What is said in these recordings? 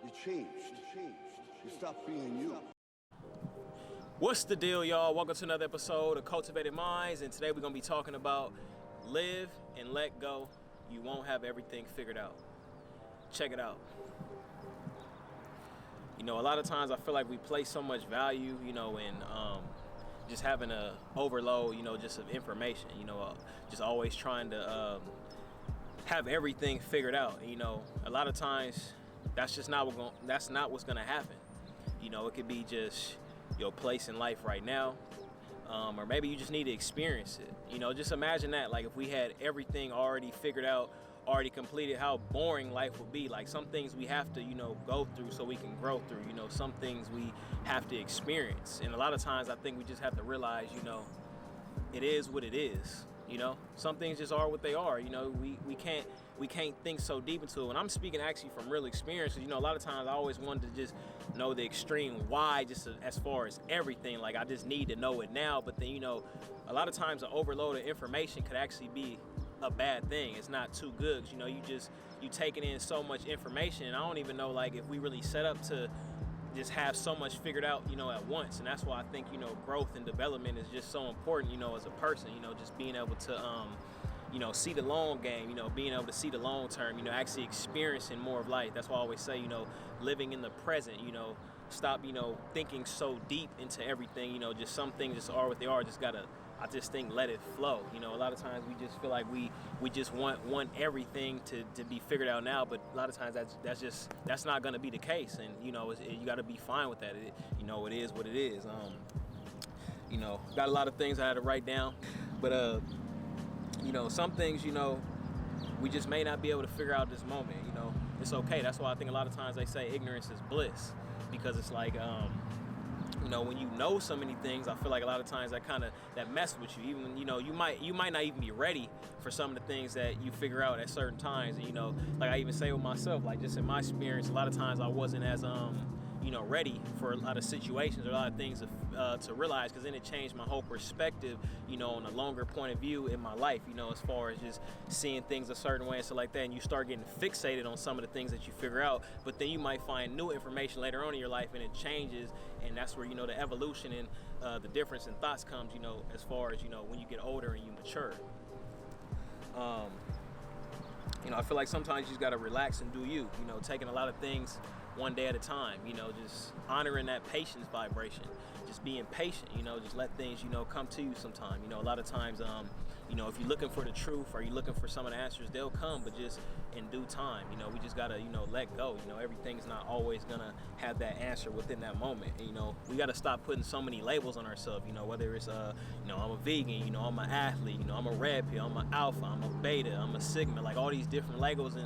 You changed. You stopped being you. What's the deal, y'all? Welcome to another episode of Cultivated Minds, and today we're going to be talking about live and let go. You won't have everything figured out. Check it out. You know, a lot of times I feel like we place so much value, in just having a overload, just of information, just always trying to have everything figured out. A lot of times that's just not what's going to happen. It could be just your place in life right now, or maybe you just need to experience it. Just imagine that, like, if we had everything already figured out, already completed, how boring life would be. Like, some things we have to go through so we can grow through. Some things we have to experience, and a lot of times I think we just have to realize it is what it is. Some things just are what they are. We can't think so deep into it. And I'm speaking actually from real experience, because a lot of times I always wanted to just know the extreme why, just as far as everything. Like, I just need to know it now. But then a lot of times an overload of information could actually be a bad thing. It's not too good, because you taking in so much information, and I don't even know, like, if we really set up to just have so much figured out at once. And that's why I think growth and development is just so important as a person. Just being able to see the long game, being able to see the long term, actually experiencing more of life. That's why I always say, living in the present, stop thinking so deep into everything. Just some things just are what they are. I just think let it flow. A lot of times we just feel like we just want everything to be figured out now, but a lot of times that's not going to be the case. And you got to be fine with that. It is what it is. Got a lot of things I had to write down, but some things we just may not be able to figure out this moment. It's okay. That's why I think a lot of times they say ignorance is bliss, because it's like when you know so many things, I feel like a lot of times that mess with you. Even you might not even be ready for some of the things that you figure out at certain times. And like I even say with myself, like, just in my experience, a lot of times I wasn't as ready for a lot of situations or a lot of things to realize, because then it changed my whole perspective, on a longer point of view in my life, as far as just seeing things a certain way and stuff like that. And you start getting fixated on some of the things that you figure out, but then you might find new information later on in your life, and it changes. And that's where the evolution and the difference in thoughts comes, as far as when you get older and you mature. I feel like sometimes you just got to relax and do you, taking a lot of things one day at a time, just honoring that patience vibration, just being patient, just let things, come to you sometime. A lot of times, if you're looking for the truth or you're looking for some of the answers, they'll come, but just in due time. We just gotta, let go. Everything's not always gonna have that answer within that moment. And, we gotta stop putting so many labels on ourselves, whether it's, I'm a vegan, I'm an athlete, I'm a red pill, I'm an alpha, I'm a beta, I'm a sigma, like all these different labels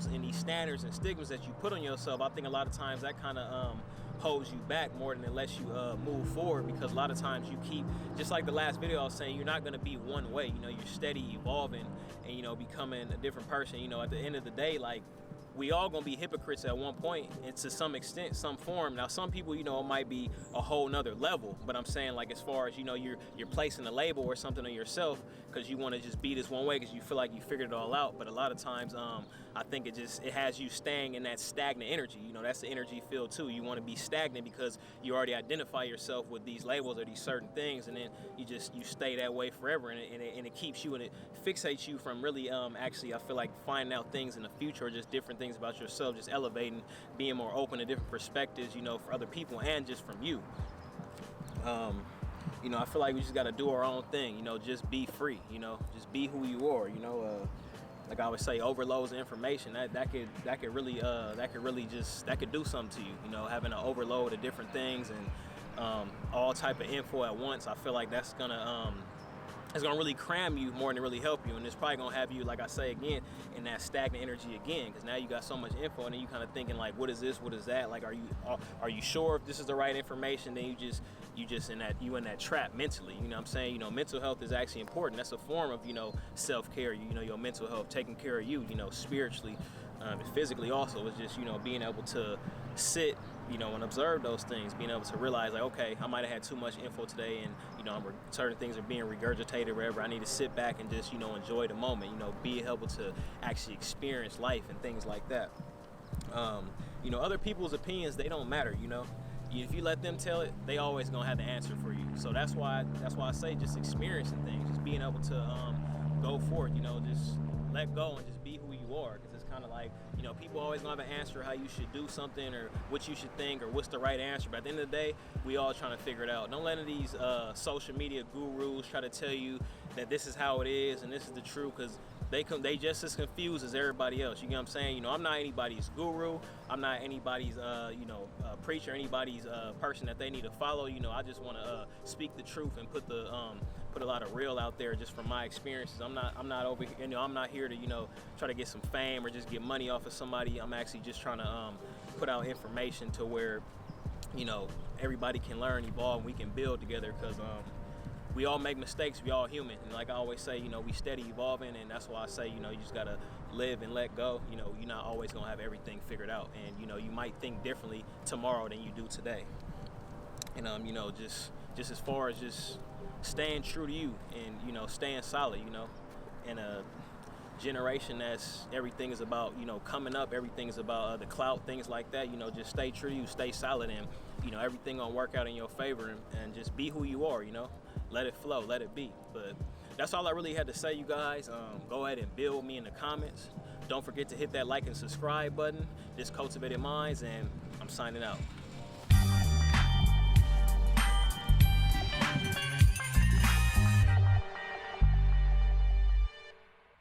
and these standards and stigmas that you put on yourself. I think a lot of times that kind of holds you back more than it lets you move forward, because a lot of times you keep, just like the last video I was saying, you're not going to be one way. You're steady evolving and becoming a different person. At the end of the day, like, we all gonna be hypocrites at one point, and to some extent, some form. Now, some people, it might be a whole nother level, but I'm saying, like, as far as, you're placing a label or something on yourself because you want to just be this one way because you feel like you figured it all out. But a lot of times, I think it has you staying in that stagnant energy. That's the energy field too. You want to be stagnant because you already identify yourself with these labels or these certain things, and then you stay that way forever, and it keeps you, and it fixates you from really actually, I feel like, finding out things in the future, or just different things about yourself, just elevating, being more open to different perspectives, for other people and just from you. I feel like we just got to do our own thing, just be free, just be who you are, like I would say, overloads of information that could really do something to you, having an overload of different things and all type of info at once. I feel like that's gonna it's gonna really cram you more than it really help you, and it's probably gonna have you, like I say again, in that stagnant energy again, because now you got so much info, and then you kind of thinking like, what is this, what is that? Like, are you sure if this is the right information? Then you just in that trap mentally. What I'm saying? Mental health is actually important. That's a form of self-care. Your mental health, taking care of you, spiritually, and physically also. It's just being able to sit, and observe those things, being able to realize, like, okay, I might have had too much info today, and certain things are being regurgitated, wherever. I need to sit back and just enjoy the moment, be able to actually experience life and things like that. You know, other people's opinions, they don't matter, you know. If you let them tell it, they always gonna have the answer for you. So that's why I say just experiencing things, just being able to go forth, you know, just let go and just be who you are. Because it's kind of like, you know, people always gonna have an answer how you should do something or what you should think or what's the right answer. But at the end of the day, we all trying to figure it out. Don't let any of these social media gurus try to tell you that this is how it is and this is the truth, because they just as confused as everybody else. You get what I'm saying? You know, I'm not anybody's guru. I'm not anybody's preacher, anybody's person that they need to follow. You know, I just want to speak the truth and put a lot of real out there just from my experiences. I'm not over here, you know, I'm not here to, you know, try to get some fame or just get money off of somebody. I'm actually just trying to put out information to where, you know, everybody can learn, evolve, and we can build together, because we all make mistakes, we all human. And like I always say, you know, we steady evolving, and that's why I say, you know, you just gotta live and let go. You know, you're not always gonna have everything figured out, and you know, you might think differently tomorrow than you do today. And you know, just as far as just staying true to you and, you know, staying solid, you know, in a generation that's everything is about, you know, coming up, everything is about the clout, things like that. You know, just stay true to you, stay solid, and you know, everything gonna work out in your favor, and just be who you are, you know. Let it flow, let it be. But that's all I really had to say, you guys. Go ahead and build me in the comments. Don't forget to hit that like and subscribe button. This Cultivated Minds, and I'm signing out.